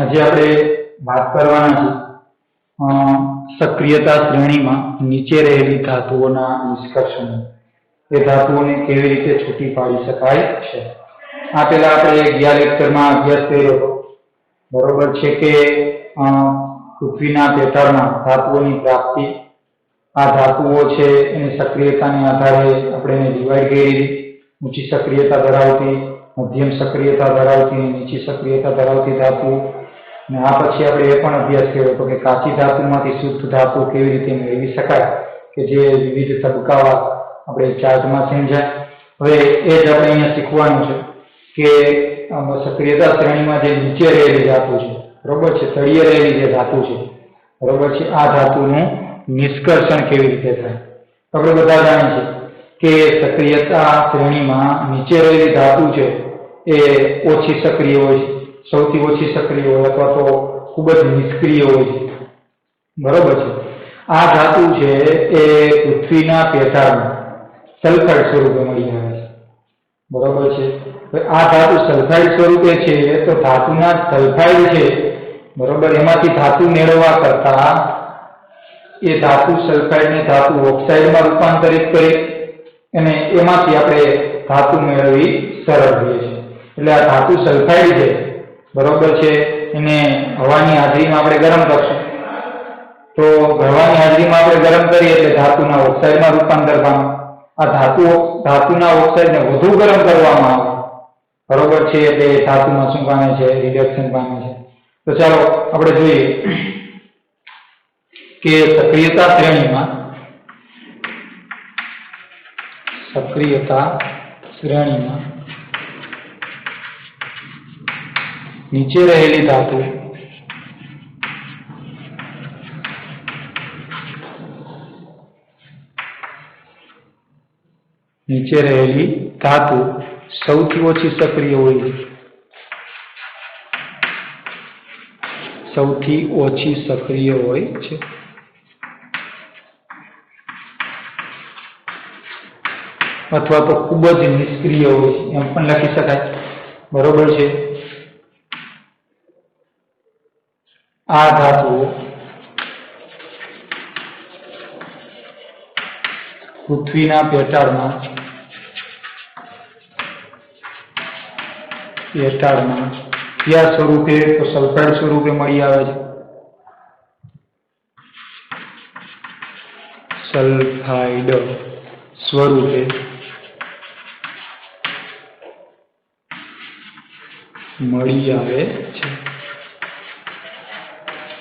આજે આપણે વાત કરવાના છે સક્રિયતા શ્રેણીમાં નીચે રહેલી ધાતુઓના નિષ્કર્ષણો. એ ધાતુઓને કેવી રીતે છૂટી પાડી શકાય છે. આ પહેલા આપણે ગયા લેક્ચરમાં અભ્યાસ કર્યો હતો. બરોબર છે કે પૃથ્વીના પેટાળમાં ધાતુઓની પ્રાપ્તિ, આ ધાતુઓ છે એની સક્રિયતાને આધારે આપણે એને ડિવાઈડ કરી, ઊંચી સક્રિયતા ધરાવતી, મધ્યમ સક્રિયતા ધરાવતી, નીચી સક્રિયતા ધરાવતી ધાતુઓ. અને આ પછી આપણે એ પણ અભ્યાસ કર્યો હતો કે કાચી ધાતુમાંથી શુદ્ધ ધાતુ કેવી રીતે મેળવી શકાય, કે જે વિવિધ તબક્કાવાર આપણે ચાર્ટમાં સમજાય. હવે એ જ આપણે અહીંયા શીખવાનું છે કે સક્રિયતા શ્રેણીમાં જે નીચે રહેલી ધાતુ છે, બરોબર છે, તળિયે રહેલી જે ધાતુ છે, બરોબર છે, આ ધાતુનું નિષ્કર્ષણ કેવી રીતે થાય. આપણે બધા જાણીએ છીએ કે સક્રિયતા શ્રેણીમાં નીચે રહેલી ધાતુ છે એ ઓછી સક્રિય હોય છે, સૌથી ઓછી સક્રિય હોય અથવા તો ખૂબ જ નિષ્ક્રિય હોય છે. બરોબર છે. આ ધાતુ છે એ પૃથ્વીના પેટાળમાં સલ્ફાઇડ સ્વરૂપે મળી આવે છે. બરોબર છે. આ ધાતુ સલ્ફાઇડ સ્વરૂપે છે તો ધાતુના સલ્ફાઇડ છે, બરોબર, એમાંથી ધાતુ મેળવવા કરતા એ ધાતુ સલ્ફાઇડને ધાતુ ઓક્સાઇડમાં રૂપાંતરિત કરી અને એમાંથી આપણે ધાતુ મેળવવી સરળ રહે છે. એટલે આ ધાતુ સલ્ફાઇડ છે, બરોબર છે, એને હવાની હાજરીમાં આપણે ગરમ કરશું તો હવાની હાજરીમાં આપણે ગરમ કરીએ એટલે ધાતુના ઓક્સાઇડમાં રૂપાંતર પામે. આ ધાતુના ઓક્સાઇડને વધુ ગરમ કરવામાં આવે, બરોબર છે, એટલે ધાતુમાં શું પામે છે? રિડક્શન પામે છે. તો ચાલો આપણે જોઈએ કે સક્રિયતા શ્રેણીમાં નીચે રહેલી ધાતુ સૌથી ઓછી સક્રિય હોય છે. અથવા તો ખૂબ જ નિષ્ક્રિય હોય છે, એમ પણ લખી શકાય. બરોબર છે. આ ધાતુઓ પૃથ્વીના પેટાળમાં કયા સ્વરૂપે? તો સલ્ફાઇડ સ્વરૂપે મળી આવે છે. સલ્ફાઇડ સ્વરૂપે મળી આવે છે.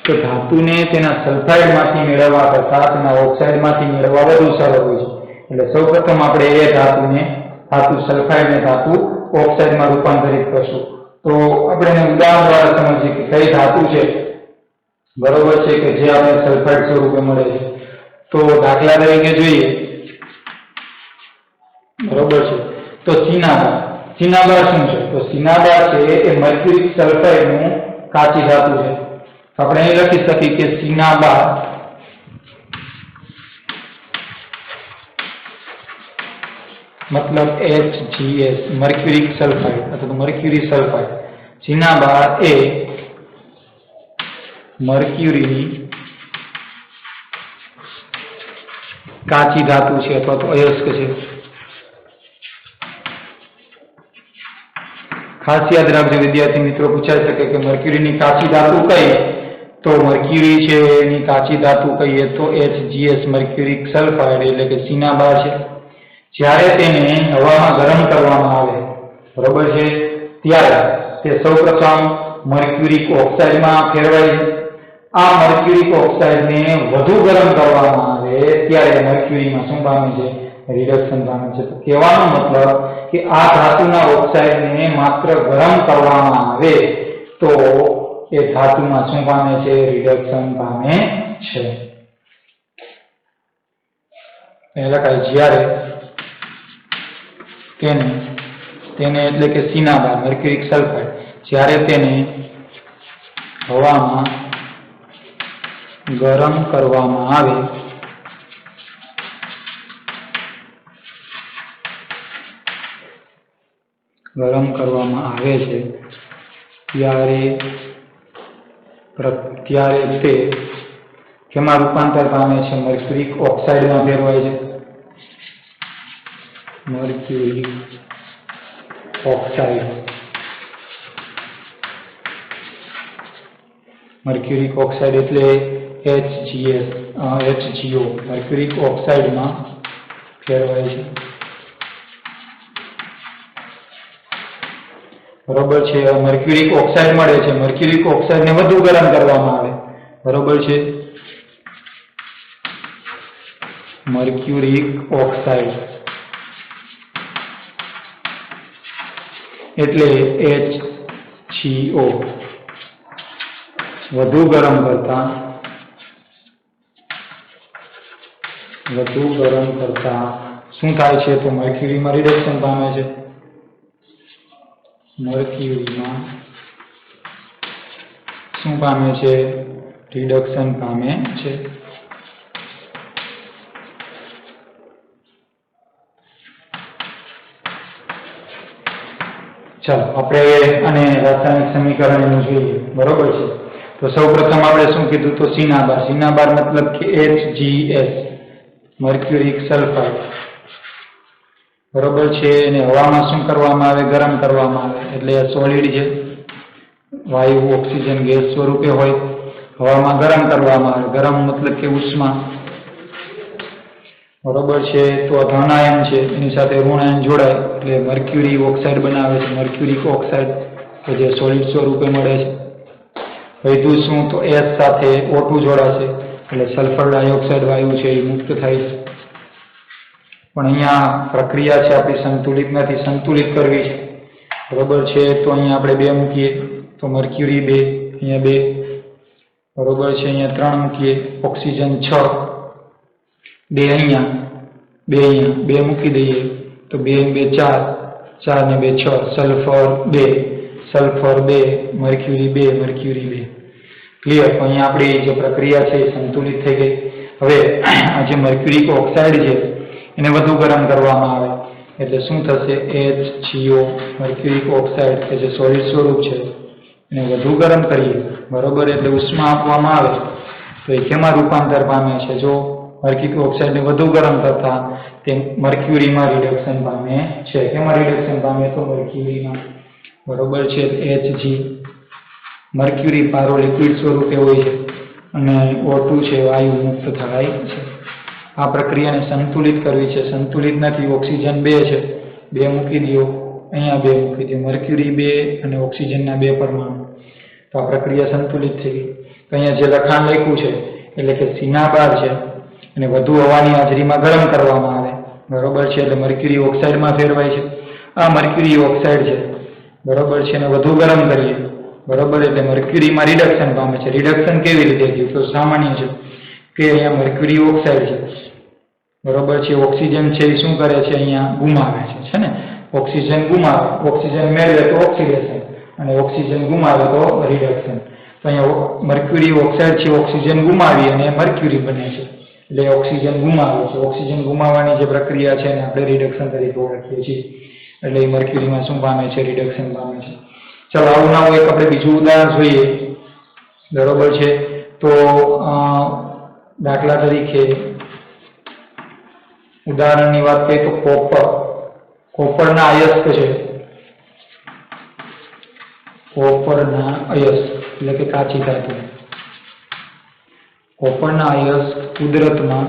તો ધાતુને તેના સલ્ફાઇડમાંથી મેળવવા કરતા તેના ઓક્સાઇડમાંથી મેળવવા વધુ સરળ હોય છે. એટલે સૌપ્રથમ આપણે એ ધાતુ સલ્ફાઇડને ધાતુ ઓક્સાઇડમાં રૂપાંતરિત કરશું. તો આપણે એને ઉદાહરણ દ્વારા સમજીએ કે કઈ ધાતુ છે, બરોબર છે, કે જે આપણે સલ્ફાઇડ સ્વરૂપે મળે છે. તો દાખલા તરીકે જોઈએ, બરોબર છે, તો ચીનાબાર શું છે? તો ચીનાબાર છે એ મર્ક્યુરિક સલ્ફાઇડનું કાચી ધાતુ છે. આપણે અહીં લખી શકીએ કે ચીનાબાર મતલબ HgS, મર્ક્યુરિક સલ્ફાઇડ અથવા તો મર્ક્યુરી સલ્ફાઇડ. ચીનાબાર એ મર્ક્યુરીની કાચી ધાતુ છે અથવા તો અયસ્ક છે. ખાસ યાદ રાખજો વિદ્યાર્થી મિત્રો, પૂછાઈ શકે કે મર્ક્યુરીની કાચી ધાતુ કઈ? તો મર્ક્યુરી છે એની કાચી ધાતુ કહીએ તો HgS, મર્ક્યુરિક સલ્ફાઇડ, એટલે કે ચીનાબાર છે. જ્યારે તેને હવામાં ગરમ કરવામાં આવે, બરોબર છે, ત્યારે તે સૌપ્રથમ મર્ક્યુરિક ઓક્સાઇડમાં ફેરવાય છે. આ મર્ક્યુરિક ઓક્સાઇડને વધુ ગરમ કરવામાં આવે ત્યારે મર્ક્યુરીમાં શું પામે છે? રિડક્શન પામે છે. તો કહેવાનો મતલબ કે આ ધાતુના ઓક્સાઇડને માત્ર ગરમ કરવામાં આવે તો એ ધાતુમાં શું પામે છે? રિડક્શન પામે છે. જ્યારે તેને એટલે કે ચીનાબાર, મર્ક્યુરિક સલ્ફાઇડ, જ્યારે તેને હવામાં ગરમ કરવામાં આવે છે ત્યારે ત્યારે તે કેમાં રૂપાંતર પામે છે? મર્ક્યુરિક ઓક્સાઇડમાં ફેરવાય છે. મર્ક્યુરિક ઓક્સાઇડ, મર્ક્યુરિક ઓક્સાઇડ એટલે HgO, મર્ક્યુરિક ઓક્સાઇડમાં ફેરવાય છે. બરોબર છે. મર્ક્યુરિક ઓક્સાઇડ મળે છે. મર્ક્યુરિક ઓક્સાઇડને વધુ ગરમ કરવામાં આવે. બરોબર છે. મર્ક્યુરિક ઓક્સાઇડ એટલે HgO, વધુ ગરમ કરતા શું થાય છે? તો મર્ક્યુરીમાં રિડક્શન પામે છે. મર્ક્યુરીમાં શું પામે છે? રિડક્શન પામે છે. ચાલો આપણે અને રાસાયણિક સમીકરણ એનું જોઈએ. બરોબર છે. તો સૌપ્રથમ આપણે શું કીધું? તો સિનાબાર. સિનાબાર મતલબ કે HgS, મર્ક્યુરિક સલ્ફાઇડ. બરોબર છે. અને હવામાં શું કરવામાં આવે? ગરમ કરવામાં આવે. એટલે આ સોલિડ છે, વાયુ ઓક્સિજન ગેસ સ્વરૂપે હોય, હવામાં ગરમ કરવામાં આવે. ગરમ મતલબ કે ઉષ્મા. બરોબર છે. તો ધન આયન છે એની સાથે ઋણ આયન જોડાય એટલે મર્ક્યુરી ઓક્સાઇડ બનાવે છે. મર્ક્યુરિક ઓક્સાઇડ કે જે સોલિડ સ્વરૂપે મળે છે. વધુ શું? તો S સાથે O2 જોડાશે એટલે સલ્ફર ડાયોક્સાઇડ વાયુ છે એ મુક્ત થાય છે. પણ અહીંયા પ્રક્રિયા છે આપણી સંતુલિત નથી, સંતુલિત કરવી છે. બરોબર છે. તો અહીંયા આપણે 2 મૂકીએ તો મર્ક્યુરી 2, અહીંયા 2. બરોબર છે. અહીંયા 3 મૂકીએ, ઓક્સિજન 6, 2 અહીંયા, 2 મૂકી દઈએ તો 2 2 4, 4 ને 2 6, sulphur 2, sulphur 2, mercury 2, mercury 2. Clear? તો અહીંયા આપણી જે પ્રક્રિયા છે એ સંતુલિત થઈ ગઈ. હવે આ જે મર્ક્યુરિક ઓક્સાઇડ છે એને વધુ ગરમ કરવામાં આવે એટલે શું થશે? HgO, મર્ક્યુરિક ઓક્સાઇડ કે જે સોલિડ સ્વરૂપ છે એને વધુ ગરમ કરીએ. બરોબર? એટલે ઉષ્મા આપવામાં આવે તો એ કેમાં રૂપાંતર પામે છે? જો મર્ક્યુરિક ઓક્સાઇડને વધુ ગરમ કરતા તે મર્ક્યુરીમાં રિડક્શન પામે છે. કેમાં રિડક્શન પામે? તો મર્ક્યુરીમાં. બરોબર છે. Hg, મર્ક્યુરી પારો લિક્વિડ સ્વરૂપે હોય છે અને O2 છે વાયુ મુક્ત થાય છે. આ પ્રક્રિયાને સંતુલિત કરવી છે. સંતુલિત નથી. ઓક્સિજન 2 છે, 2 મૂકી દો, અહીંયા 2 મૂકી દો, મર્ક્યુરી 2 અને ઓક્સિજનના 2 પરમાણુ. તો આ પ્રક્રિયા સંતુલિત થઈ ગઈ. તો અહીંયા જે લખાણ લખ્યું છે એટલે કે સિનાબાર છે અને વધુ હવાની હાજરીમાં ગરમ કરવામાં આવે. બરોબર છે. એટલે મર્ક્યુરી ઓક્સાઇડમાં ફેરવાય છે. આ મર્ક્યુરી ઓક્સાઇડ છે. બરોબર છે. અને વધુ ગરમ કરીએ. બરોબર? એટલે મર્ક્યુરીમાં રિડક્શન પામે છે. રિડક્શન કેવી રીતે થયું? તો સામાન્ય છે કે અહીંયા મર્ક્યુરી ઓક્સાઇડ છે. બરોબર છે. ઓક્સિજન છે એ શું કરે છે? અહીંયા ગુમાવે છે ને? ઓક્સિજન ગુમાવે, ઓક્સિજન મેળવે તો ઓક્સિડેશન અને ઓક્સિજન ગુમાવે તો રિડક્શન. તો અહીંયા મર્ક્યુરી ઓક્સાઇડ છે ઓક્સિજન ગુમાવી અને મર્ક્યુરી બને છે એટલે ઓક્સિજન ગુમાવે છે. ઓક્સિજન ગુમાવવાની જે પ્રક્રિયા છે એને આપણે રિડક્શન તરીકે ઓળખીએ છીએ. એટલે એ મર્ક્યુરીમાં શું પામે છે? રિડક્શન પામે છે. ચાલો આવું નવું એક આપણે બીજું ઉદાહરણ જોઈએ. બરોબર છે. તો દાખલા તરીકે ઉદાહરણની વાત કરીએ તો કોપરના અયસ્ક છે. કોપરના અયસ્ક એટલે કે કાચી ધાતુ. કોપરના અયસ્ક કુદરતમાં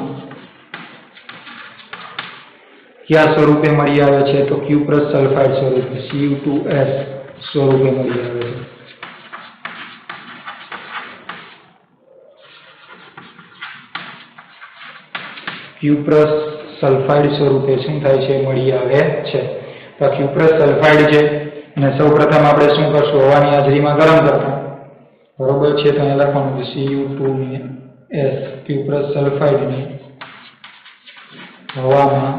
કયા સ્વરૂપે મળી આવે છે? તો ક્યુપ્રસ સલ્ફાઇડ સ્વરૂપે, Cu2S સ્વરૂપે મળી આવે છે. ક્યુપ્રસ સલ્ફાઇડ સ્વરૂપે શું થાય છે? મળી આવે છે. તો ક્યુપ્રસ સલ્ફાઇડ છે અને સૌપ્રથમ આપણે શું કરશું? હવાની હાજરીમાં ગરમ કરતા. બરોબર છે. તો અહીંયા લખવાનું છે Cu2S, ક્યુપ્રસ સલ્ફાઇડને હવામાં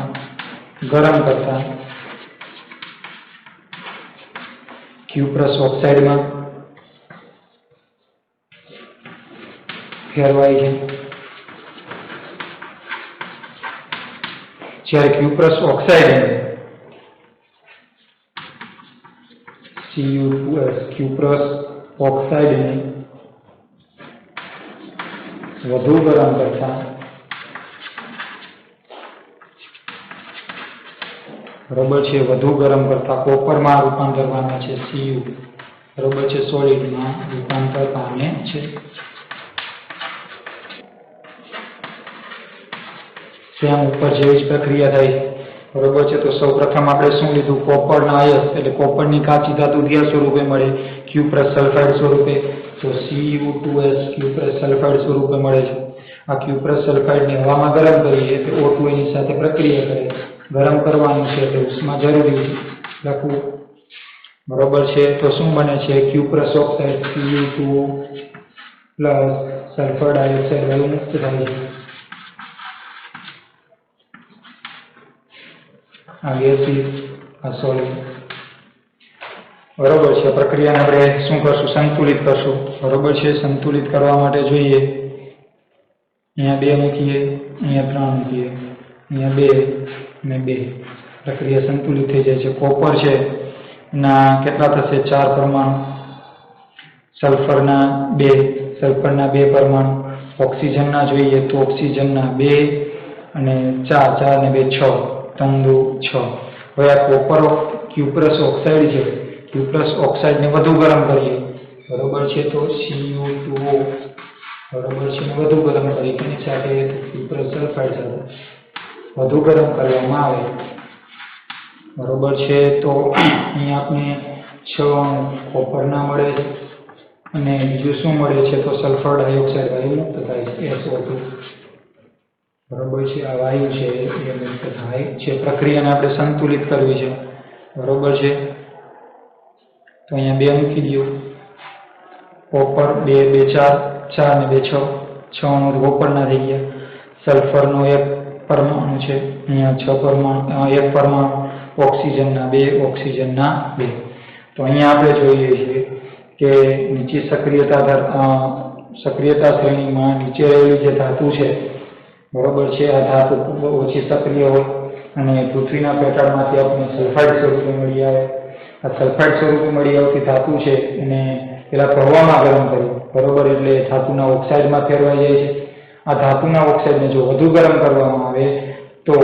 ગરમ કરતા ક્યુપ્રસ ઓક્સાઇડમાં ફેરવાય છે. જ્યારે ક્યુપ્રસ ઓક્સાઇડ Cu2S, ક્યુપ્રસ ઓક્સાઇડને વધુ ગરમ કરતા બરોબર છે વધુ ગરમ કરતા કોપરમાં રૂપાંતર પામે છે Cu બરોબર છે સોલિડમાં રૂપાંતર પામે છે. ત્યાં ઉપર જેવી જ પ્રક્રિયા થાય બરોબર છે. તો સૌપ્રથમ આપણે શું લીધું કોપરના આયન એટલે કોપરની કાચી ધાતુ કયા સ્વરૂપે મળે Q+ સલ્ફાઇડ સ્વરૂપે. તો Cu2S Q+ સલ્ફાઇડ સ્વરૂપે મળે છે. આ Q+ સલ્ફાઇડને હવામાં ગરમ કરીએ તો O2 એની સાથે પ્રક્રિયા કરે ગરમ કરવાનું છે એટલે ઉષ્મા જરૂરી છે લખવું બરોબર છે. તો શું બને છે Q+ oxide Cu2 sulphur dioxide વાયુ મુક્ત થાય છે. આ ગેસીસ આ સોલિડ બરોબર છે. પ્રક્રિયાને આપણે શું કરશું સંતુલિત કરશું બરોબર છે. સંતુલિત કરવા માટે જોઈએ અહીંયા 2 મૂકીએ અહીંયા 3 મૂકીએ અહીંયા 2 અને 2 પ્રક્રિયા સંતુલિત થઈ જાય છે. કોપર છે ના કેટલા થશે 4 પરમાણુ સલ્ફરના 2 પરમાણુ ઓક્સિજનના જોઈએ તો ઓક્સિજનના 2 અને 4 4 ને 2 6 3 2 6. હવે આ કોપર Q+ ઓક્સાઇડ છે Q+ ઓક્સાઇડને વધુ ગરમ કરીએ બરોબર છે. તો Cu2O બરોબર છે વધુ ગરમ કરી તેની સાથે Q+ સલ્ફાઇડ સાથે વધુ ગરમ કરવામાં આવે બરોબર છે. તો અહીં આપણે 6 કોપરના મળે છે અને બીજું શું મળે છે તો સલ્ફર ડાયોક્સાઇડ વાયુ મુક્ત થાય છે SO2 બરોબર છે. આ વાયુ છે એ મુક્ત થાય છે. પ્રક્રિયાને આપણે સંતુલિત કરવી છે બરોબર છે. તો અહીંયા 2 મૂકી દો કોપર 2 2 4 4 ને 2 6 6 અણુ કોપરના થઈ ગયા. સલ્ફરનો 1 પરમાણુ છે અહીંયા 6 પરમાણુ 1 પરમાણુ ઓક્સિજનના 2 ઓક્સિજનના 2. તો અહીંયા આપણે જોઈએ છીએ કે નીચી સક્રિયતા શ્રેણીમાં નીચે રહેલી જે ધાતુ છે બરોબર છે આ ધાતુ ખૂબ ઓછી સક્રિય હોય અને પૃથ્વીના પેટાળમાંથી આપણને સલ્ફાઇડ સ્વરૂપે મળી આવે. આ સલ્ફાઇડ સ્વરૂપે મળી આવતી ધાતુ છે એને પેલા હવામાં ગરમ કરી બરોબર એટલે ધાતુના ઓક્સાઇડમાં ફેરવાઈ જાય છે. આ ધાતુના ઓક્સાઇડને જો વધુ ગરમ કરવામાં આવે તો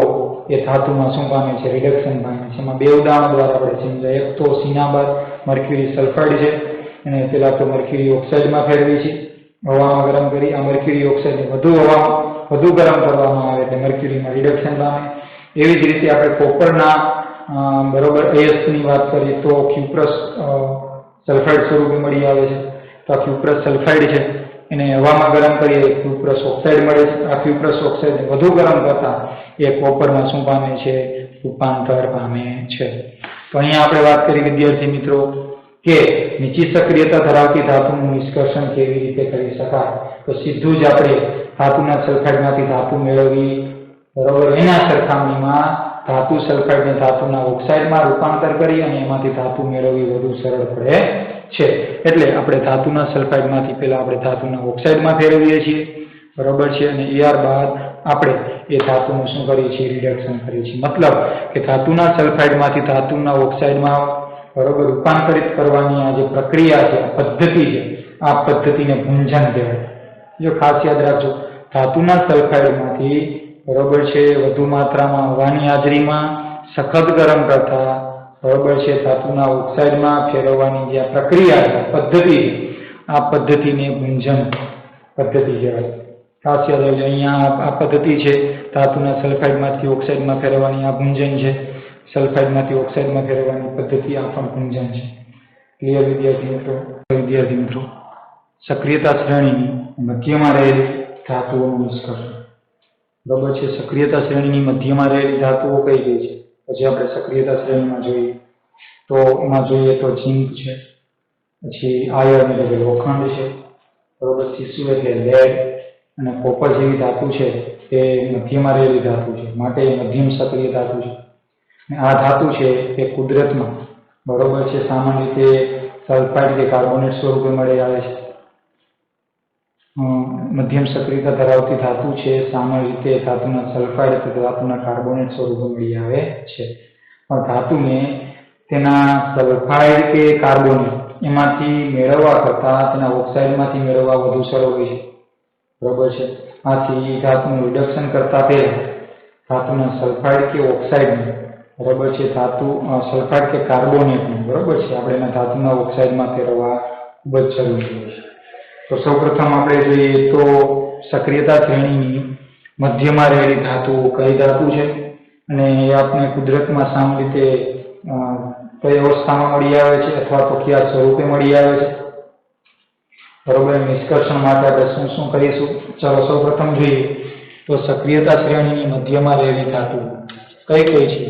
એ ધાતુમાં શું પામે છે રિડક્શન પામે છે. એમાં 2 ઉદાહરણો દ્વારા આપણે સમજાય. એક તો સિનાબાર મર્ક્યુરી સલ્ફાઇડ છે અને પેલા તો મર્ક્યુરી ઓક્સાઇડમાં ફેરવી છે હવામાં ગરમ કરી. આ મર્ક્યુરી ઓક્સાઇડને વધુ ગરમ કરવામાં આવે એટલે મર્ક્યુરીમાં રિડક્શન પામે. એવી જ રીતે આપણે કોપરના બરોબર AS ની વાત કરીએ તો Q+ સલ્ફાઇડ સ્વરૂપે મળી આવે છે. તો આ Q+ સલ્ફાઇડ છે એને હવામાં ગરમ કરીએ Q+ ઓક્સાઇડ મળે છે. આ Q+ ઓક્સાઇડને વધુ ગરમ કરતા એ કોપરમાં શું પામે છે રૂપાંતર પામે છે. તો અહીંયા આપણે વાત કરી વિદ્યાર્થી મિત્રો કે નીચી સક્રિયતા ધરાવતી ધાતુનું નિષ્કર્ષણ કેવી રીતે કરી શકાય. તો સીધું જ આપણે ધાતુના સલ્ફાઇડમાંથી ધાતુ મેળવવી બરોબર. એના સરખામણીમાં ધાતુ સલ્ફાઇડને ધાતુના ઓક્સાઇડમાં રૂપાંતર કરી અને એમાંથી ધાતુ મેળવવી વધુ સરળ પડે છે. એટલે આપણે ધાતુના સલ્ફાઇડમાંથી પહેલા આપણે ધાતુના ઓક્સાઇડમાં ફેરવીએ છીએ બરોબર છે અને ત્યારબાદ આપણે એ ધાતુનું શું કરીએ છીએ રિડક્શન કરીએ છીએ. મતલબ કે ધાતુના સલ્ફાઇડમાંથી ધાતુના ઓક્સાઇડમાં બરોબર રૂપાંતરિત કરવાની આ જે પ્રક્રિયા છે પદ્ધતિ છે આ પદ્ધતિને ભૂંજન કહેવાય. જો ખાસ યાદ રાખજો ધાતુના સલ્ફાઇડમાંથી બરોબર છે વધુ માત્રામાં હવાની હાજરીમાં સખત ગરમ કરતા બરોબર છે ધાતુના ઓક્સાઇડમાં ફેરવવાની જે પ્રક્રિયા છે પદ્ધતિ છે આ પદ્ધતિને ભૂંજન પદ્ધતિ કહેવાય. ખાસ યાદ રાખજો અહીંયા આ પદ્ધતિ છે ધાતુના સલ્ફાઇડમાંથી ઓક્સાઇડમાં ફેરવવાની આ ભૂંજન છે. સલ્ફાઇડમાંથી ઓક્સાઇડમાં ફેરવવાની પદ્ધતિ આ પણ ભૂંજન છે. ક્લિયર વિદ્યાર્થી મિત્રો સક્રિયતા શ્રેણીની મધ્યમાં રહેલી ધાતુઓનું નિષ્કર્ષણ બરોબર છે. સક્રિયતા શ્રેણીની મધ્યમાં રહેલી ધાતુઓ કઈ કઈ છે પછી આપણે સક્રિયતા શ્રેણીમાં જોઈએ તો એમાં જોઈએ તો ઝિંક છે પછી આયર્ન એટલે લોખંડ છે બરોબર. સીસુ એટલે લેડ અને કોપર જેવી ધાતુ છે તે મધ્યમાં રહેલી ધાતુ છે માટે એ મધ્યમ સક્રિય ધાતુ છે. આ ધાતુ છે તે કુદરતમાં બરોબર છે સામાન્ય રીતે સલ્ફાઇડ કે કાર્બોનેટ સ્વરૂપે મળી આવે છે. મધ્યમ સક્રિયતા ધરાવતી ધાતુ છે સામાન્ય રીતે ધાતુના સલ્ફાઇડ અથવા ધાતુના કાર્બોનેટ સ્વરૂપે મળી આવે છે. પણ ધાતુને તેના સલ્ફાઇડ કે કાર્બોનેટ એમાંથી મેળવવા કરતાં તેના ઓક્સાઇડમાંથી મેળવવા વધુ સરળ હોય છે बराबर है। आथी धातुનું રિડક્શન કરતા પહેલા धातुના સલ્ફાઇડ કે ઓક્સાઇડને बराबर है धातु सल्फाइड के कार्बोनेट बराबर है આપણે धातुના ઓક્સાઇડમાં ફેરવવા ખૂબ જ જરૂરી છે। तो સૌપ્રથમ આપણે જોઈએ તો સક્રિયતા શ્રેણીની મધ્યમાં રહેલી ધાતુ કઈ ધાતુ છે અને એ આપણે કુદરતમાં સામાન્ય રીતે કઈ અવસ્થામાં મળી આવે છે અથવા તો કયા સ્વરૂપે મળી આવે છે बराबर। निष्कर्षण માટે આપણે શું કરીશું ચાલો સૌપ્રથમ જોઈએ તો સક્રિયતા શ્રેણીની મધ્યમાં રહેલી ધાતુ કઈ કઈ છે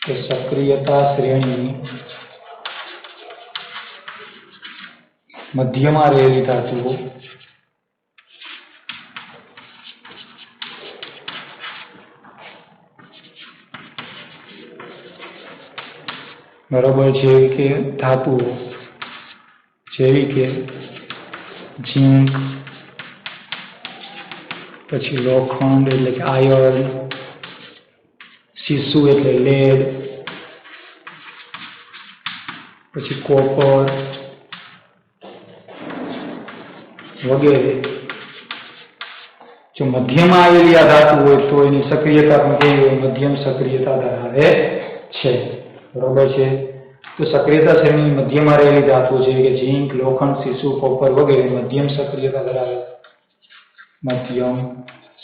तो सक्रियता श्रेणी मध्यमा रहेली धातुओं बराबर जेवी के धातुओं जेवी के झिंक पछी लोखंड एटले के आयर्न सीसु एटले लेड पछी कॉपर वगैरह जो मध्यम आवेली आ धातु होय तो एनी सक्रियता पण केवी होय मध्यम सक्रियता धरावे छे बराबर छे। तो सक्रियता श्रेणी मध्यम रहेली धातु छे के झिंक लोखंड सीसु कॉपर वगैरह मध्यम सक्रियता धरावे मध्यम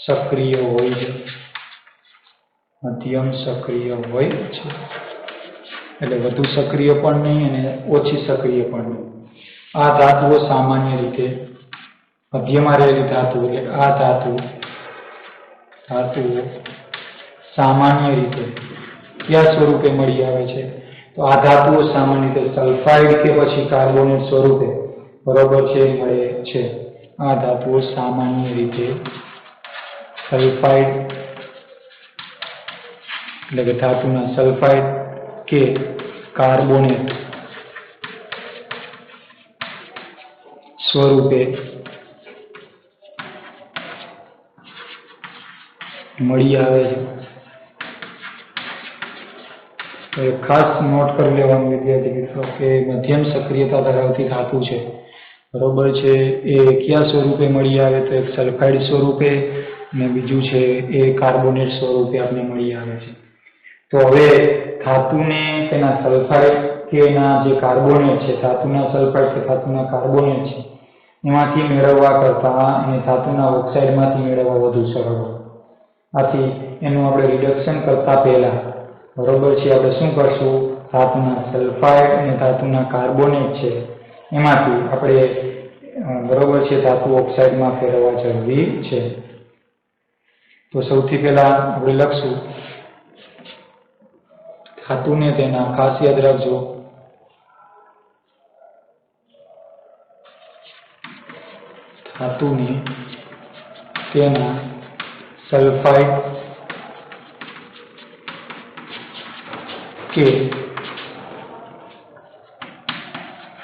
सक्रिय होय छे मध्यम सक्रिय होय छे એટલે વધુ સક્રિય પણ નહીં અને ઓછી સક્રિય પણ નહીં। આ ધાતુઓ સામાન્ય રીતે મધ્યમાં રહેલી ધાતુ એટલે આ ધાતુઓ સામાન્ય રીતે કયા સ્વરૂપે મળી આવે છે તો આ ધાતુઓ સામાન્ય રીતે સલ્ફાઇડ કે પછી કાર્બોનેટ સ્વરૂપે બરાબર છે મળે છે। આ ધાતુઓ સામાન્ય રીતે સલ્ફાઇડ એટલે કે ધાતુના સલ્ફાઇડ के कार्बोनेट स्वरूपे मळी आवे छे। तो खास नोट कर लेवानुं विद्यार्थी मित्रों के मध्यम सक्रियता धरावती धातु छे बराबर छे ए क्या स्वरूपे मळी आवे तो एक सल्फाइड स्वरूपे ने बीजू छे ए कार्बोनेट स्वरूपे आपने मळी आवे छे। तो हवे धातुने तेना सल्फाइड के ना जे कार्बोनेट छे धातुना सल्फाइड के धातुना कार्बोनेट छे एमांथी मेळववा करता अने धातुना ऑक्साइडमांथी मेळववा वधु सरळ होय। आथी एनुं आपणे रिडक्शन करता पहेला बराबर छे आपणे शुं करशुं धातुना सल्फाइड अने धातुना कार्बोनेट छे एमांथी आपणे बराबर छे धातु ऑक्साइडमां फेरववा जरूरी छे। तो सौथी पहेला आपणे लखशुं धातु ने तेना खास याद रखो धातु ने तेना सल्फाइड के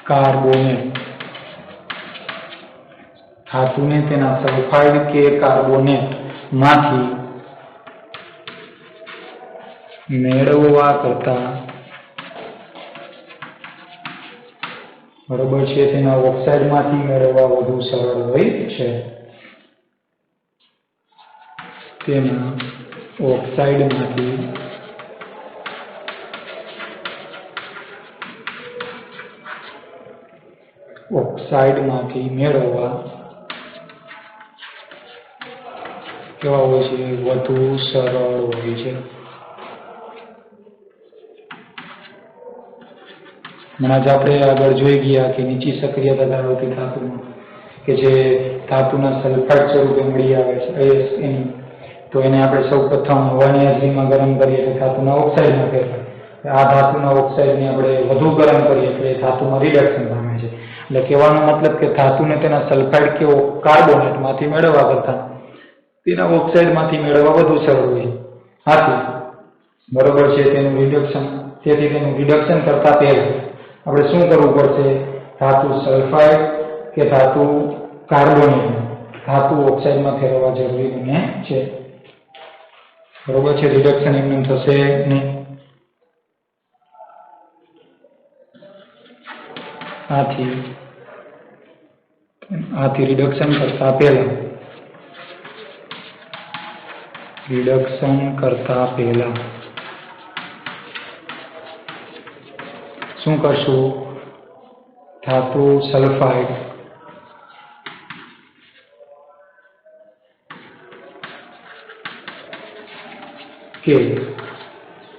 कार्बोनेट धातु ने तेना सल्फाइड के कार्बोनेट मांथी मेळववा करता बराबर छे तेना ऑक्साइड मांथी मेळववा वधु सरळ होय छे। तेना ऑक्साइड मांथी मेळववा केवा होय छे वधु सरळ होय छे। आज आपणे આગળ જોઈ ગયા કે નીચી સક્રિયતા ધરાવતી ધાતુમાં કે જે ધાતુના સલ્ફાઇડ સ્વરૂપે મળી આવે છે એની તો એને આપણે સૌપ્રથમ હવાની હાજરીમાં ગરમ કરીએ તો ધાતુના ઓક્સાઇડમાં ફેરવાય। આ ધાતુના ઓક્સાઇડને આપણે વધુ ગરમ કરીએ એટલે ધાતુમાં રિડક્શન પામે છે। એટલે કહેવાનો મતલબ કે ધાતુને તેના સલ્ફાઇડ કે કાર્બોનેટમાંથી મેળવવા કરતા તેના ઓક્સાઇડમાંથી મેળવવા વધુ સરળ હોય। આથી બરોબર છે તેનું રિડક્શન તેથી તેનું રિડક્શન કરતા પહેલા આપણે શું કરવું પડશે धातु सल्फाइड के धातु कार्बोनेट धातु ऑक्साइड में फेरववा जरूरी बने छे। बरोबर छे रिडक्शन एमने थशे नहीं। आथी रिडक्शन करता पहला રિડક્શન કરતા પહેલા શું કરશું? ધાતુ સલ્ફાઇડ કે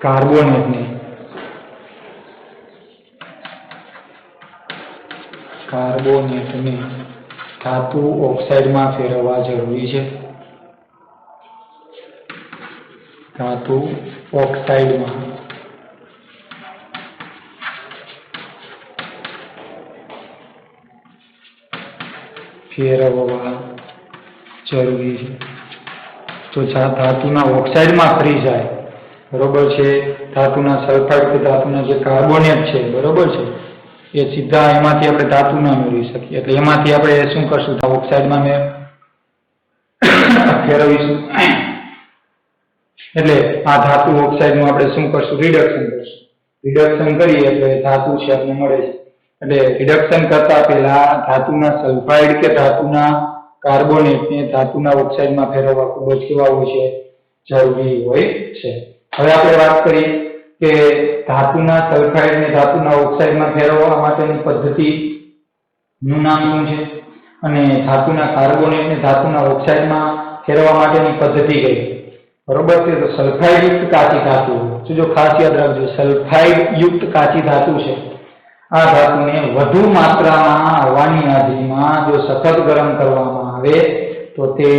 કાર્બોનેટને ધાતુ ઓક્સાઇડમાં ફેરવવા જરૂરી છે. ધાતુ ઓક્સાઇડમાં ફેરવવા જરૂરી છે. તો ધાતુના ઓક્સાઇડમાં ફરી જાય, બરોબર છે. ધાતુના સલ્ફાઇડ કે ધાતુના જે કાર્બોનેટ છે, બરોબર છે, એ સીધા એમાંથી આપણે ધાતુ ના મેળવી શકીએ. એટલે એમાંથી આપણે શું કરશું? ઓક્સાઇડમાં ફેરવીશું. એટલે આ ધાતુ ઓક્સાઇડનું આપણે શું કરશું? રિડક્શન કરશું. રિડક્શન કરીએ એટલે ધાતુ છે આપણને મળે છે. એટલે રિડક્શન કરતા પહેલા ધાતુના સલ્ફાઇડ કે ધાતુના કાર્બોનેટને ધાતુના ઓક્સાઇડમાં ફેરવવા ખૂબ જ કેવા હોય છે? જરૂરી હોય છે. હવે આપણે વાત કરીએ કે ધાતુના સલ્ફાઇડને ધાતુના ઓક્સાઇડમાં ફેરવવા માટેની પદ્ધતિનું નામ શું છે? અને ધાતુના કાર્બોનેટને ધાતુના ઓક્સાઇડમાં ફેરવવા માટેની પદ્ધતિ કઈ? બરોબર છે. તો સલ્ફાઇડ યુક્ત કાચી ધાતુ, જો ખાસ યાદ રાખજો, સલ્ફાઇડ યુક્ત કાચી ધાતુ છે. આ ધાતુને વધુ માત્રામાં હવાની હાજરીમાં જો સખત ગરમ કરવામાં આવે તો તે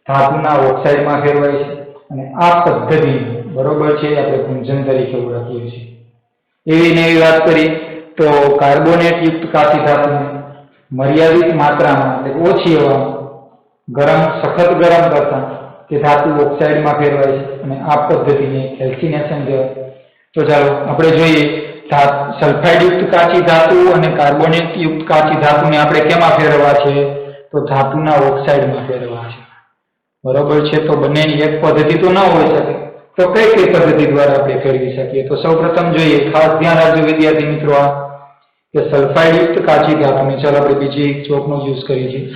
ધાતુના ઓક્સાઇડમાં ફેરવાય છે. અને આ પદ્ધતિ, બરોબર છે, આપણે ગુંજન તરીકે ઓળખીએ છીએ. એવી ને એવી વાત કરી તો કાર્બોનેટ યુક્ત કાચી ધાતુને મર્યાદિત માત્રામાં એટલે ઓછી હવામાં સખત ગરમ કરતા તે ધાતુ ઓક્સાઇડમાં ફેરવાય છે. અને આ પદ્ધતિને કેલ્સિનેશન કહેવાય. તો ચાલો આપણે જોઈએ સલ્ફાઇડ યુક્ત કાચી ધાતુ અને કાર્બોનેટ યુક્ત કાચી ધાતુને આપણે કેમાં ફેરવવા છે? તો ધાતુના ઓક્સાઇડમાં ફેરવવા છે. બરોબર છે. તો બંનેની એક પદ્ધતિ તો ન હોઈ શકે. તો કઈ કઈ પદ્ધતિ દ્વારા આપણે ફેરવી શકીએ? તો સૌપ્રથમ જોઈએ, ખાસ ધ્યાન રાખજો વિદ્યાર્થી મિત્રો, આ કે સલ્ફાઇડ યુક્ત કાચી ધાતુને ચાલો આપણે બીજી એક ચોકનો યુઝ કરીએ છીએ.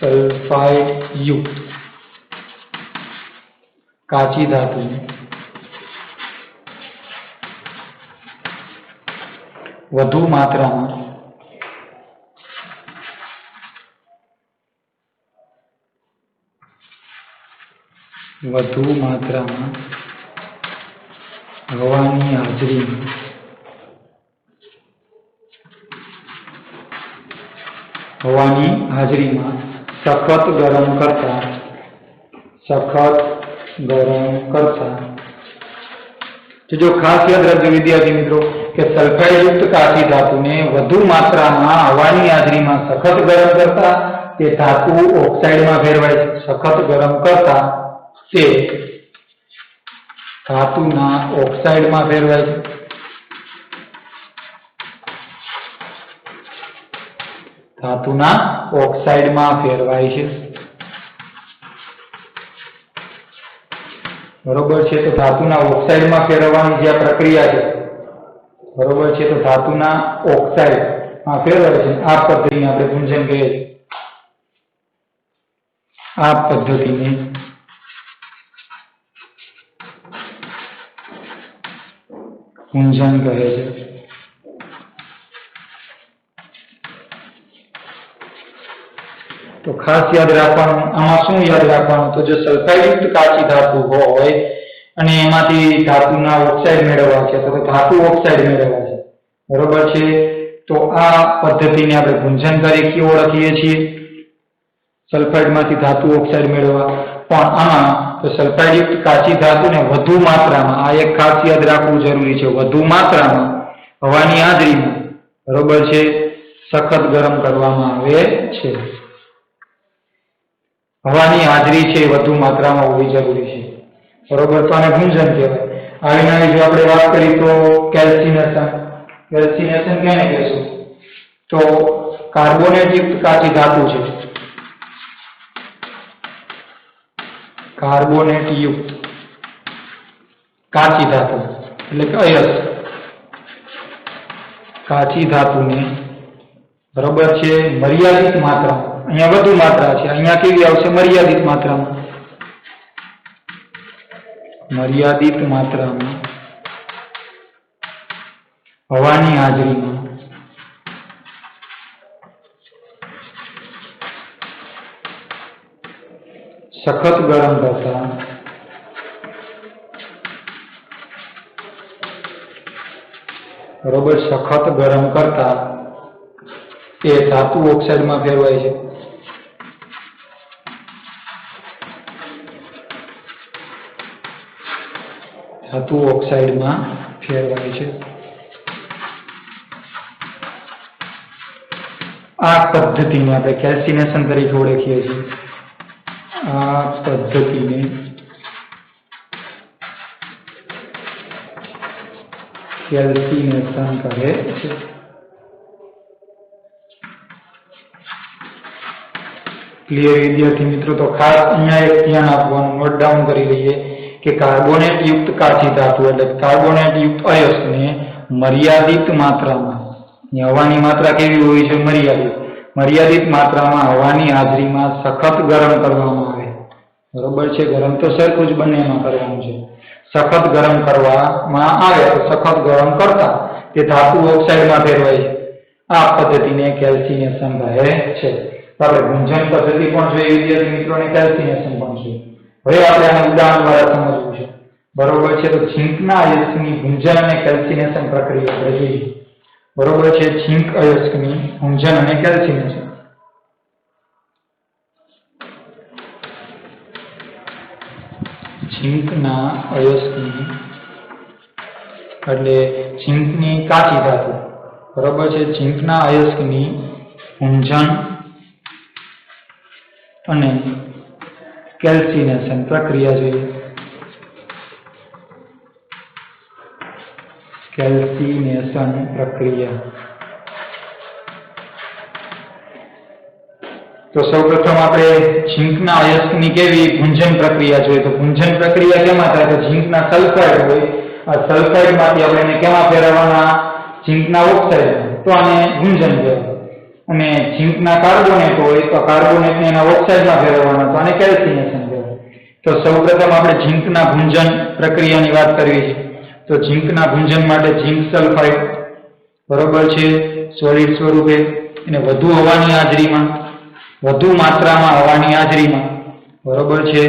સલ્ફાઇડ યુક્ત કાચી ધાતુને વધુ માત્રામાં હવાની હાજરીમાં સખત ગરમ કરતા જો ખાસ યાદ રાખજો વિદ્યાર્થી મિત્રો કે સલ્ફાઇડ યુક્ત કાચી ધાતુને વધુ માત્રામાં હવાની હાજરીમાં સખત ગરમ કરતા તે ધાતુ ઓક્સાઇડમાં ફેરવાય છે. સખત ગરમ કરતા તે ધાતુના ઓક્સાઇડમાં ફેરવાય છે. ધાતુના ઓક્સાઇડમાં ફેરવાય છે. બરોબર છે. તો ધાતુના ઓક્સાઇડમાં ફેરવવાની જે પ્રક્રિયા છે, બરોબર છે, તો ધાતુના ઓક્સાઇડમાં ફેરવાય છે. આ પદ્ધતિને આપણે ગુંજન કહીએ છીએ. આ પદ્ધતિને ગુંજન કહે છે. તો ખાસ યાદ રાખવાનું, આમાં શું યાદ રાખવાનું? તો જો સલ્ફાઇડ યુક્ત કાચી ધાતુ હોય અને એમાંથી ધાતુના ઓક્સાઇડ મેળવવા છે, તો ધાતુ ઓક્સાઇડ મેળવવા છે, બરોબર છે. તો આ પદ્ધતિને આપણે ગુંજન તરીકે ઓળખીએ છીએ. સલ્ફાઇડમાંથી ધાતુ ઓક્સાઇડ મેળવવા. પણ આમાં તો સલ્ફાઇડ યુક્ત કાચી ધાતુને વધુ માત્રામાં, આ એક ખાસ યાદ રાખવું જરૂરી છે, વધુ માત્રામાં હવાની હાજરીમાં, બરોબર છે, સખત ગરમ કરવામાં આવે છે. હવાની હાજરી છે વધુ માત્રામાં હોવી જરૂરી છે, બરોબર. તો આને ગુંજન કહેવાય. આવી જો આપણે વાત કરી તો કેલ્સિનેશન કેને કહેશું? તો કાર્બોનેટ યુક્ત કાચી ધાતુ છે, કાર્બોનેટ યુક્ત કાચી ધાતુ એટલે કે અયસ્ક કાચી ધાતુને, બરોબર છે, મર્યાદિત માત્રા, અહીંયા વધુ માત્રા છે, અહીંયા કેવી આવશે? મર્યાદિત માત્રામાં. મર્યાદિત માત્રામાં હવાની હાજરીમાં સખત ગરમ કરતા બરોબર સખત ગરમ કરતા એ ધાતુ ઓક્સાઇડમાં ફેરવાય છે. ધાતુ ઓક્સાઇડમાં ફેરવાય છે. આ પદ્ધતિને આપણે કેલ્સિનેશન તરીકે ઓળખીએ છીએ. આ પદ્ધતિને કેલ્સિનેશન કહે છે. ક્લિયર વિદ્યાર્થી મિત્રો? તો ખાસ અહીંયા એક ધ્યાન આપવાનું, નોટ ડાઉન કરી લઈએ કે કાર્બોનેટ યુક્ત કાચી ધાતુ એટલે કાર્બોનેટ યુક્ત અયસ્કને મર્યાદિત માત્રામાં, હવાની માત્રા કેવી હોય છે? મર્યાદિત માત્રામાં હવાની હાજરીમાં સખત ગરમ કરવામાં આવે. બરોબર છે? ગરમ તો સરખું જ બંનેમાં કરવાનું છે. સખત ગરમ કરવામાં આવે તો સખત ગરમ કરતા તે ધાતુ ઓક્સાઇડમાં ફેરવાય છે. આ પદ્ધતિને કેલ્સિનેશન કહે છે. તો આપણે ગુંજન પદ્ધતિ પણ જોઈએ વિદ્યાર્થી મિત્રોને, કેલ્સિનેશન પણ જોઈએ. હવે આપણે આને ઉદાહરણ દ્વારા સમજવું છે. બરોબર છે? તો ઝીંકના અયસ્કની ગુંજન અને કેલ્સિનેશન પ્રક્રિયા આપણે જોઈએ. બરોબર છે? ઝીંક અયસ્કની ગુંજન અને કેલ્સિનેશન. ઝીંકના અયસ્કની એટલે ઝીંકની કાચી ધાતુ. બરોબર છે? ઝીંકના અયસ્કની ગુંજન અને કેલ્સિનેશન પ્રક્રિયા જોઈએ. કેલ્સિનેશન પ્રક્રિયા. તો સૌપ્રથમ આપણે ઝીંકના અયસ્કની કેવી ગુંજન પ્રક્રિયા જોઈએ. તો ગુંજન પ્રક્રિયા કેમાં થાય? તો ઝીંકના સલ્ફાઇડ હોય, આ સલ્ફાઇડમાંથી આપણે એને કેમાં ફેરવવાના? ઝીંકના ઓક્સાઇડમાં. તો આને ગુંજન કહેવાય. અને ઝીંકના કાર્બોનેટ હોય તો કાર્બોનેટને એના ઓક્સાઇડમાં ફેરવવાના, તો આને કેલ્સિનેશન કહેવાય. તો સૌપ્રથમ આપણે ઝીંકના ગુંજન પ્રક્રિયાની વાત કરવી છે. તો ઝીંકના ગુંજન માટે ઝીંક સલ્ફાઇડ, બરોબર છે, સોલિડ સ્વરૂપે એને વધુ હવાની હાજરીમાં, વધુ માત્રામાં હવાની હાજરીમાં, બરોબર છે,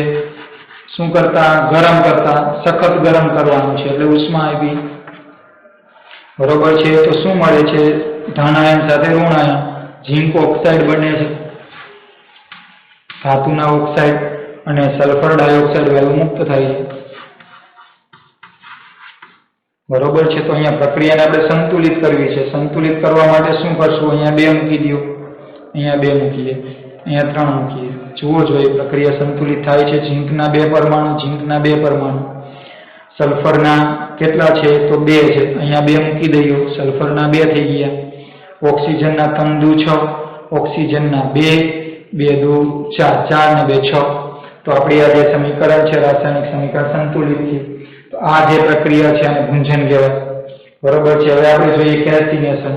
શું કરતા? ગરમ કરતા, સખત ગરમ કરવાનું છે એટલે ઉષ્મા આપી. બરોબર છે? તો શું મળે છે? ધન આયન સાથે ઋણ આયન, ઝીંક ઓક્સાઇડ બને છે. ધાતુના ઓક્સાઇડ અને સલ્ફર ડાયોક્સાઇડ વાયુ મુક્ત થાય છે. બરોબર છે? તો અહીંયા પ્રક્રિયાને આપણે સંતુલિત કરવી છે. સંતુલિત કરવા માટે શું કરશું? અહીંયા 2 મૂકી દો, અહીંયા 2 મૂકીએ, અહીંયા 3 મૂકીએ. જુઓ જોઈએ પ્રક્રિયા સંતુલિત થાય છે. ઝીંકના 2 પરમાણુ, ઝીંકના 2 પરમાણુ, સલ્ફરના કેટલા છે? તો 2 છે. અહીંયા 2 મૂકી દઈએ, સલ્ફરના 2 થઈ ગયા. ઓક્સિજનના 3 દુ 6, ઓક્સિજનના 2, 2 દુ 4, 4 ને 2 6. તો આપણી આ જે સમીકરણ છે રાસાયણિક સમીકરણ સંતુલિત છે. તો આ જે પ્રક્રિયા છે આને ગુંજન કહેવાય. બરોબર છે? હવે આપણે જોઈએ કેલ્સિનેશન.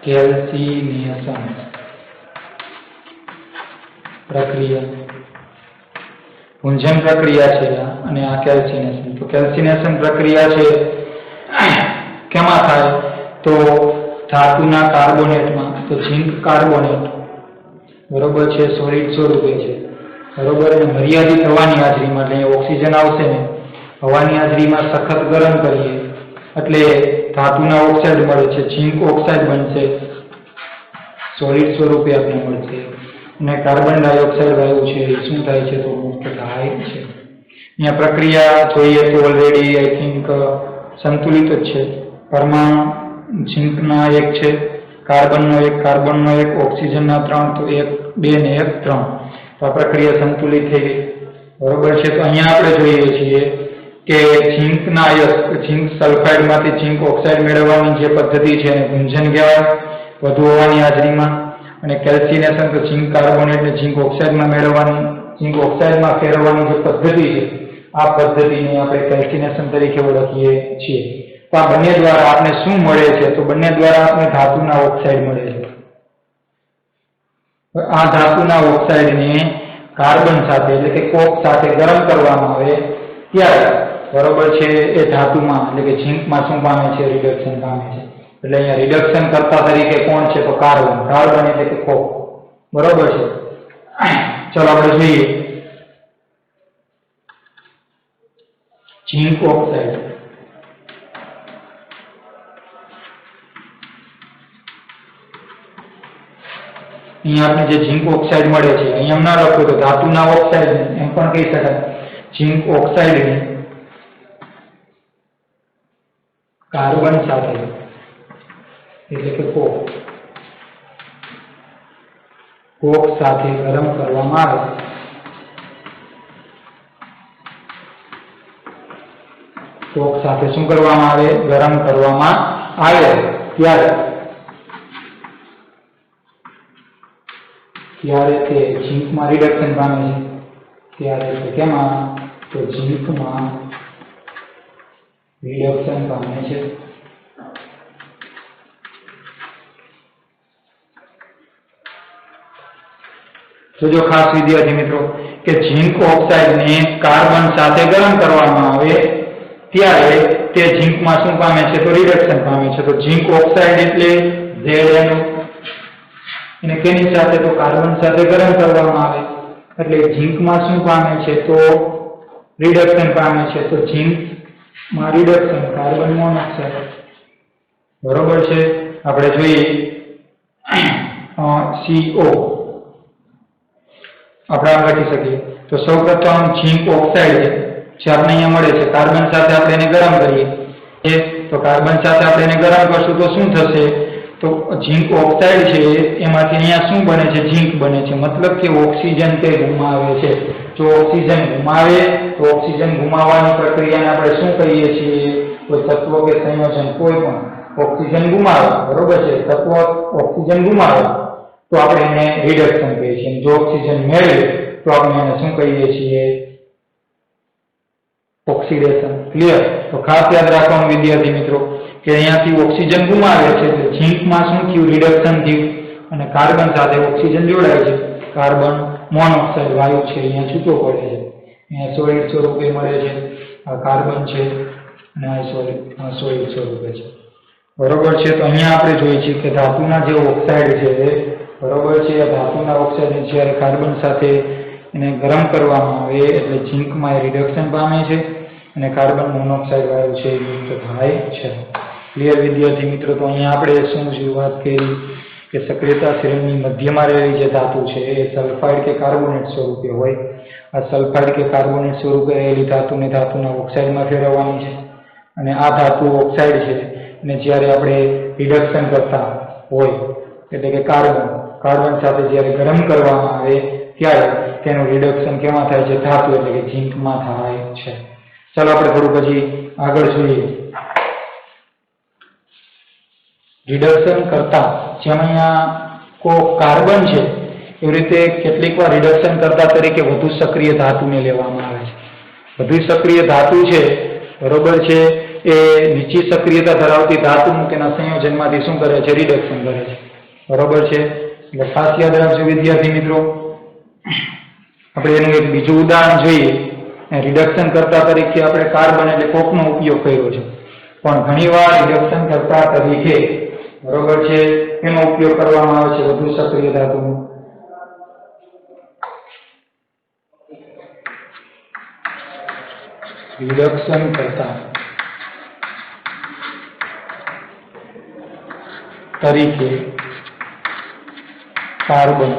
કેલ્સિનેશન પ્રક્રિયા, ગુંજન પ્રક્રિયા છે અને આ કેલ્સિનેશન. તો કેલ્સિનેશન પ્રક્રિયા છે કેમાં થાય? તો ધાતુના કાર્બોનેટમાં. તો ઝીંક કાર્બોનેટ, બરોબર છે, સોલિડ સ્વરૂપે છે. બરોબર? અને મર્યાદિત હવાની હાજરીમાં, એટલે ઓક્સિજન આવશે ને, હવાની હાજરીમાં સખત ગરમ કરીએ એટલે ધાતુના ઓક્સાઇડ મળે છે, ઝીંક ઓક્સાઇડ બનશે, સોલિડ સ્વરૂપે આપણે મળશે. અને કાર્બન ડાયોક્સાઇડ વાયુ છે એ શું થાય છે? તો મુક્ત થાય છે. અહીંયા પ્રક્રિયા જોઈએ તો ઓલરેડી આઈ થિંક સંતુલિત જ છે. પરમાણુ ઝીંકના 1 છે, કાર્બનનો 1, કાર્બનનો 1, ઓક્સિજનના 3, તો 1, 2 ને 1, 3. તો આ પ્રક્રિયા સંતુલિત થઈ ગઈ. બરોબર છે? તો અહીંયા આપણે જોઈએ છીએ કે ઝીંકના અયસ્ક, ઝીંક સલ્ફાઇડમાંથી ઝીંક ઓક્સાઇડ મેળવવાની જે પદ્ધતિ છે એને ગુંજન કહેવાય, વધુ હોવાની હાજરીમાં. અને કેલ્સિનેશન તો ઝીંક કાર્બોનેટને ઝીંક ઓક્સાઇડમાં મેળવવાની, ઝીંક ઓક્સાઇડમાં ફેરવવાની જે પદ્ધતિ છે આ પદ્ધતિને આપણે કેલ્સિનેશન તરીકે ઓળખીએ છીએ. તો આ બંને દ્વારા આપણે શું મળે છે? તો બંને દ્વારા આપણે ધાતુના ઓક્સાઇડ મળે છે. આ ધાતુના ઓક્સાઇડને કાર્બન સાથે એટલે કે કોક સાથે ગરમ કરવામાં આવે ત્યારે બરોબર છે એ ધાતુમાં એટલે કે ઝીંકમાં શું પામે છે? રિડક્શન પામે છે. એટલે અહીંયા રિડક્શન કરતા તરીકે કોણ છે? તો કાર્બન. કાર્બન એટલે કે કોક. બરોબર છે. ચલો આપણે જોઈએ ઝીંક ઓક્સાઇડ. અહીંયા આપણે જે ઝીંક ઓક્સાઇડ મળે છે અહીંયા ના લખો તો ધાતુના ઓક્સાઇડ એમ પણ કહી શકાય. ઝીંક ઓક્સાઇડ કાર્બન સાથે એટલે કે કોક સાથે ગરમ કરવામાં આવે કોક સાથે શું કરવામાં આવે? ગરમ કરવામાં આવે ત્યારે તે ઝીંકમાં રિડક્શન પામે છે. ત્યારે કેમાં? તો ઝીંકમાં રિડક્શન પામે છે. જો ખાસ વિદ્યાર્થી મિત્રો કે ઝીંક ઓક્સાઇડને કાર્બન સાથે ગરમ કરવામાં આવે ત્યારે તે ઝીંકમાં શું પામે છે? તો રિડક્શન પામે છે. તો ઝીંક ઓક્સાઇડ એટલે Zn એને કેની સાથે? તો કાર્બન સાથે ગરમ કરવામાં આવે એટલે ઝીંકમાં શું પામે છે? તો રિડક્શન પામે છે. તો ઝીંકમાં રિડક્શન કાર્બન મોનોક્સાઇડ. બરોબર છે. આપણે જોઈએ CO આપણે આ લખી શકીએ. તો સૌપ્રથમ ઝીંક ઓક્સાઇડ છે આપણે અહીંયા મળે છે કાર્બન સાથે આપણે એને ગરમ કરીએ તો કાર્બન સાથે આપણે એને ગરમ કરશું તો શું થશે? તો ઝીંક ઓક્સાઇડ છે એમાંથી અહીંયા શું બને છે? ઝીંક બને છે. મતલબ કે ઓક્સિજન તે ગુમાવે છે. જો ઓક્સિજન ગુમાવે તો ઓક્સિજન ગુમાવવાની પ્રક્રિયાને આપણે શું કહીએ છીએ? કોઈ તત્વ કે સંયોજન કોઈ પણ ઓક્સિજન ગુમાવે. બરોબર છે. તત્વ ઓક્સિજન ગુમાવે તો આપણે એને રિડક્શન કહીએ છીએ. જો ઓક્સિજન મેળવે તો આપણે એને શું કહીએ છીએ? ઓક્સિડેશન. ક્લિયર? તો ખાસ યાદ રાખવાનું વિદ્યાર્થી મિત્રો કે અહીંયાથી ઓક્સિજન ગુમાવે છે એટલે ઝીંકમાં શું થયું? રિડક્શન થયું અને કાર્બન સાથે ઓક્સિજન જોડાય છે. કાર્બન મોનોક્સાઇડ વાયુ છે અહીંયા છૂટો પડે છે. અહીંયા સોલિડ સ્વરૂપે મળે છે. આ કાર્બન છે અને આ સોલિડ સ્વરૂપે છે. બરોબર છે. તો અહીંયા આપણે જોઈએ છીએ કે ધાતુના જે ઓક્સાઇડ છે બરોબર છે આ ધાતુના ઓક્સાઇડ જ્યારે કાર્બન સાથે એને ગરમ કરવામાં આવે એટલે ઝીંકમાં રિડક્શન પામે છે અને કાર્બન મોનોક્સાઇડ વાયુ છે એ મુક્ત થાય છે. ક્લિયર વિદ્યાર્થી મિત્રો? તો અહીંયા આપણે શું વાત કરી કે સક્રિયતા શ્રેણીની મધ્યમાં રહેલી જે ધાતુ છે એ સલ્ફાઇડ કે કાર્બોનેટ સ્વરૂપે હોય. આ સલ્ફાઇડ કે કાર્બોનેટ સ્વરૂપે રહેલી ધાતુને ધાતુના ઓક્સાઇડમાં ફેરવવાની છે અને આ ધાતુ ઓક્સાઇડ છે અને જ્યારે આપણે રિડક્શન કરતા હોય એટલે કે કાર્બન સાથે જ્યારે ગરમ કરવામાં આવે ત્યારે તેનું રિડક્શન કેમાં થાય છે? ધાતુ એટલે કે ઝીંકમાં થાય છે. ચાલો આપણે થોડું પછી આગળ જોઈએ. રિડક્શન કરતા જેમ અહીંયા કાર્બન છે એવી રીતે કેટલીક વાર રિડક્શન કરતા તરીકે વધુ સક્રિય ધાતુને લેવામાં આવે છે. વધુ સક્રિય ધાતુ છે બરોબર છે એ નીચી સક્રિયતા ધરાવતી ધાતુનું તેના સંયોજનમાંથી શું કરે છે? રિડક્શન કરે છે. બરોબર છે. એટલે ખાસ યાદ રાખજો વિદ્યાર્થી મિત્રો. આપણે એનું એક બીજું ઉદાહરણ જોઈએ. રિડક્શન કરતા તરીકે આપણે કાર્બન એટલે કોકનો ઉપયોગ કર્યો છે પણ ઘણીવાર રિડક્શન કરતા તરીકે બરોબર છે એનો ઉપયોગ કરવામાં આવે છે વધુ સક્રિય ધાતુનો. રિડક્શન કરતા તરીકે કાર્બન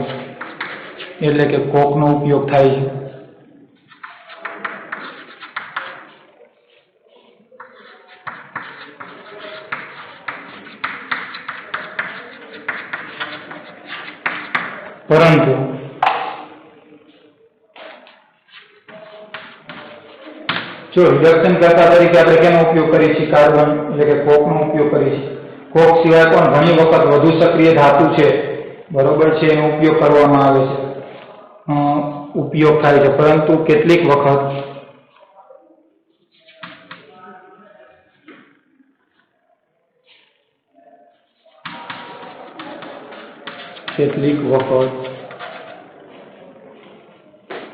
એટલે કે કોકનો ઉપયોગ થાય છે. પરંતુ જો રિડક્શન કરતા તરીકે આપણે કેનો ઉપયોગ કરીએ છીએ? કાર્બન એટલે કે કોકનો ઉપયોગ કરીએ છીએ. કોક સિવાય પણ ઘણી વખત વધુ સક્રિય ધાતુ છે બરોબર છે એનો ઉપયોગ કરવામાં આવે છે ઉપયોગ થાય છે પરંતુ કેટલીક વખત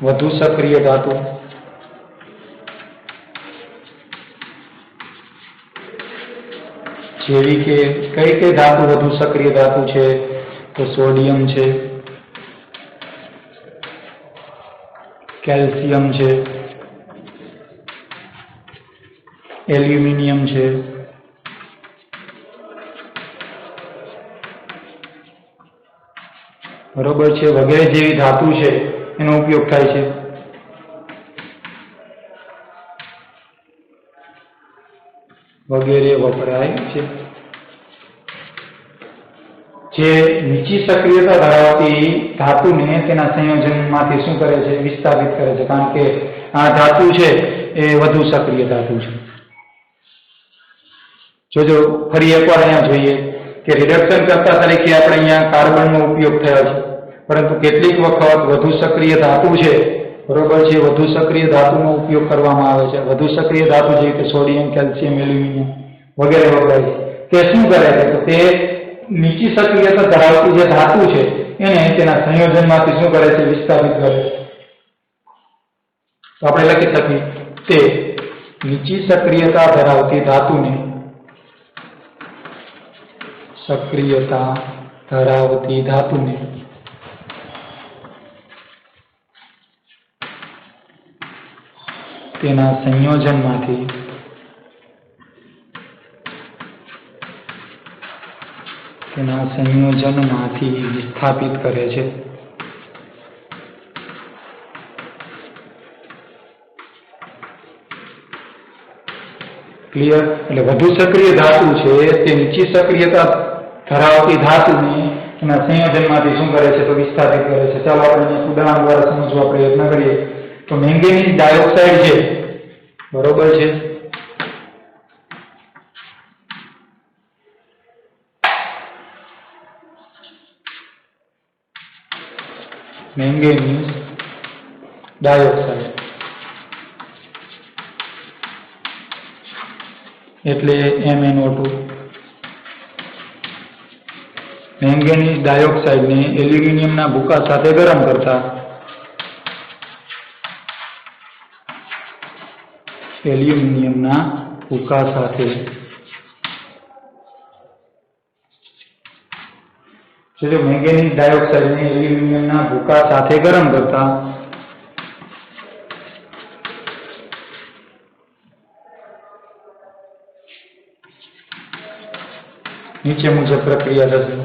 વધુ સક્રિય ધાતુ જેવી કે કઈ ધાતુ વધુ સક્રિય ધાતુ છે? તો સોડિયમ છે, કેલ્શિયમ છે, એલ્યુમિનિયમ છે, બરોબર છે, વગેરે જેવી ધાતુ છે એનો ઉપયોગ થાય છે. વગેરે વપરાય છે. જે નીચી સક્રિયતા ધરાવતી ધાતુને તેના સંયોજનમાંથી શું કરે છે? વિસ્થાપિત કરે છે, કારણ કે આ ધાતુ છે એ વધુ સક્રિય ધાતુ છે. જોજો ફરી એકવાર અહીંયા જોઈએ કે રિડક્શન કરતા તરીકે આપણે અહીંયા કાર્બનનો ઉપયોગ થયો છે, પરંતુ કેટલીક વખત વધુ સક્રિય ધાતુ છે, બરોબર છે, વધુ સક્રિય ધાતુનો ઉપયોગ કરવામાં આવે છે. વધુ સક્રિય ધાતુ જેવી કે સોડિયમ, કેલ્શિયમ, એલ્યુમિનિયમ વગેરે વપરાય છે. તે શું કરે છે? તો તે નીચી સક્રિયતા ધરાવતી જે ધાતુ છે એને તેના સંયોજનમાંથી શું કરે છે? વિસ્થાપિત કરે છે. તો આપણે લખી શકીએ તે નીચી સક્રિયતા ધરાવતી ધાતુને તેના સંયોજનમાંથી વિસ્થાપિત કરે છે. ક્લિયર? એટલે વધુ સક્રિય ધાતુ છે તે નીચી સક્રિયતા ધરાવતી ધાતુને એના સંયોજનમાંથી શું કરે છે? તો વિસ્થાપિત કરે છે. ચાલો આપણે ઉદાહરણ દ્વારા સમજવા પ્રયત્ન કરીએ. તો મેંગેનીઝ ડાયોક્સાઇડ છે, બરોબર છે, મેંગેનીઝ ડાયોક્સાઇડ એટલે MnO2. મેંગેનીઝ ડાયોક્સાઇડને એલ્યુમિનિયમના ભૂકા સાથે ગરમ કરતા મેંગેનીઝ ડાયોક્સાઇડને એલ્યુમિનિયમના ભૂકા સાથે ગરમ કરતા નીચે મુજબ પ્રક્રિયા થશે.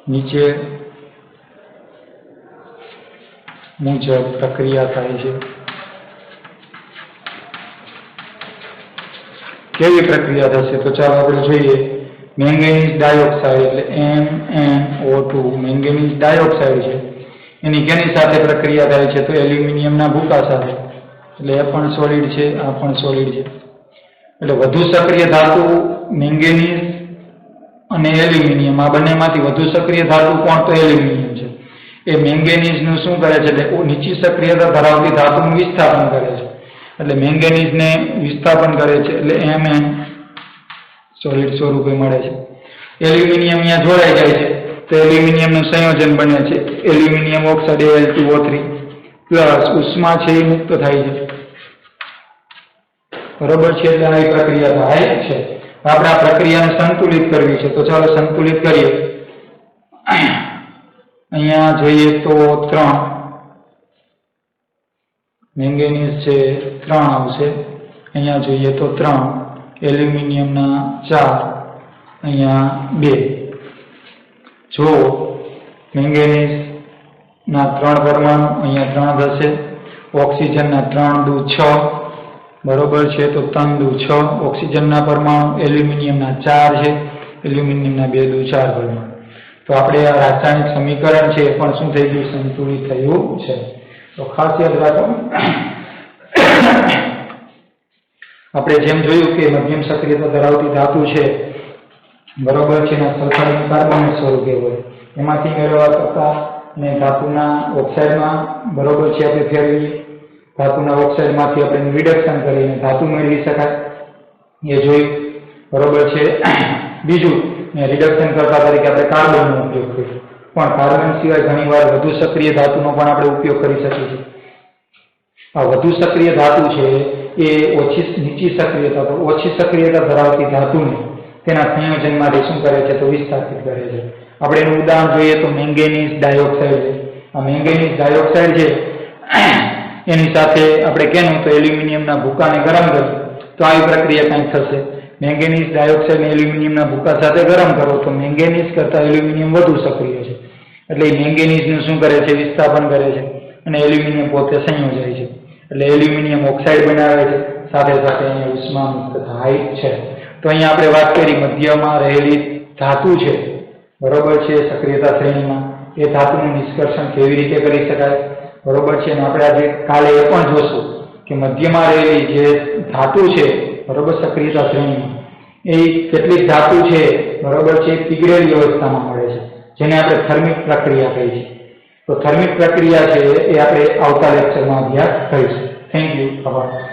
નીચે મુજબ પ્રક્રિયા થાય છે. કેવી પ્રક્રિયા થશે? તો ચાલો આપણે જોઈએ. મેંગેનીઝ ડાયોક્સાઇડ એટલે MnO2 મેંગેનીઝ ડાયોક્સાઇડ છે, એની કેની સાથે પ્રક્રિયા થાય છે? તો એલ્યુમિનિયમના ભૂકા સાથે. એટલે એ પણ સોલિડ છે, આ પણ સોલિડ છે. એટલે વધુ સક્રિય ધાતુ મેંગેનીઝ અને એલ્યુમિનિયમ, આ બંનેમાંથી વધુ સક્રિય ધાતુ કોણ? તો એલ્યુમિનિયમ છે. એ મેંગેનીઝનું શું કરે છે? એટલે નીચી સક્રિયતા ધરાવતી ધાતુનું વિસ્થાપન કરે છે. એટલે મેંગેનીઝને વિસ્થાપન કરે છે એટલે Mn સોલિડ સ્વરૂપે મળે છે. એલ્યુમિનિયમ અહીંયા જોડાઈ જાય છે તો એલ્યુમિનિયમનું સંયોજન બને છે એલ્યુમિનિયમ ઓક્સાઇડ Al2O3 પ્લસ ઉષ્મા છે એ મુક્ત થાય છે, બરોબર છે. એટલે આવી પ્રક્રિયા થાય છે. આપણે આ પ્રક્રિયાને સંતુલિત કરવી છે, તો ચાલો સંતુલિત કરીએ. અહીંયા જોઈએ તો 3 મેંગેનીઝ છે 3 આવશે. અહીંયા જોઈએ તો 3, એલ્યુમિનિયમના 4, અહીંયા 2. જો મેંગેનીઝના 3 પરમાણુ અહીંયા 3 થશે, ઓક્સિજનના 3 દુ 6, બરોબર છે. તો 3 દુ 6 ઓક્સિજનના પરમાણુ, એલ્યુમિનિયમના 4 છે, એલ્યુમિનિયમના 2 દુ 4 પરમાણુ. તો આપણે આ રાસાયણિક સમીકરણ છે એ પણ શું થઈ ગયું? સંતુલિત થયું છે. તો ખાસ યાદ રાખો, આપણે જેમ જોયું કે મધ્યમ સક્રિયતા ધરાવતી ધાતુ છે, બરોબર છે, એના સલ્ફાઇડ કાર્બોનેટ સ્વરૂપે હોય, એમાંથી મેળવવા કરતા ને ધાતુના ઓક્સાઇડમાં, બરોબર છે, આપણે ફેરવીએ. ધાતુના ઓક્સાઇડમાંથી આપણે રિડક્શન કરીને ધાતુ મેળવી શકાય, એ જોયું, બરોબર છે. બીજું રિડક્શન કરતા તરીકે આપણે કાર્બનનો ઉપયોગ કર્યો, પણ કાર્બન સિવાય ઘણીવાર વધુ સક્રિય ધાતુનો પણ આપણે ઉપયોગ કરી શકીએ છીએ. આ વધુ સક્રિય ધાતુ છે એ નીચી સક્રિયતા ધરાવતી ધાતુને તેના સંયોજન માટે શું કરે છે તો વિસ્થાપિત કરે છે. આપણે એનું ઉદાહરણ જોઈએ તો મેંગેનીઝ ડાયોક્સાઇડ છે. આ મેંગેનીઝ ડાયોક્સાઇડ છે એની સાથે આપણે કેનું તો એલ્યુમિનિયમના ભૂકાને ગરમ કરીએ તો આવી પ્રક્રિયા કંઈક થશે. મેંગેનીઝ ડાયોક્સાઇડ એલ્યુમિનિયમના ભૂકા સાથે ગરમ કરો તો મેંગેનીઝ કરતાં એલ્યુમિનિયમ વધુ સક્રિય છે. એટલે મેંગેનીઝનું શું કરે છે વિસ્થાપન કરે છે અને એલ્યુમિનિયમ પોતે સંયોજાય છે. એટલે એલ્યુમિનિયમ ઓક્સાઇડ બનાવે છે, સાથે સાથે અહીંયા ઉષ્મા મુક્ત થાય છે. તો અહીંયા આપણે વાત કરી મધ્યમાં રહેલી ધાતુ છે, બરોબર છે, સક્રિયતા શ્રેણીમાં, એ ધાતુનું નિષ્કર્ષણ કેવી રીતે કરી શકાય, બરોબર છે. અને આપણે આજે કાલે એ પણ જોશું કે મધ્યમાં રહેલી જે ધાતુ છે, બરોબર, સક્રિયતા શ્રેણીમાં એ કેટલીક ધાતુ છે, બરોબર છે, પીગળેલી અવસ્થામાં મળે છે, જેને આપણે થર્મિક પ્રક્રિયા કહીએ છીએ. તો થર્મિક પ્રક્રિયા છે એ આપણે આવતા લેક્ચરમાં અભ્યાસ કરીશું. Thank you. આભાર.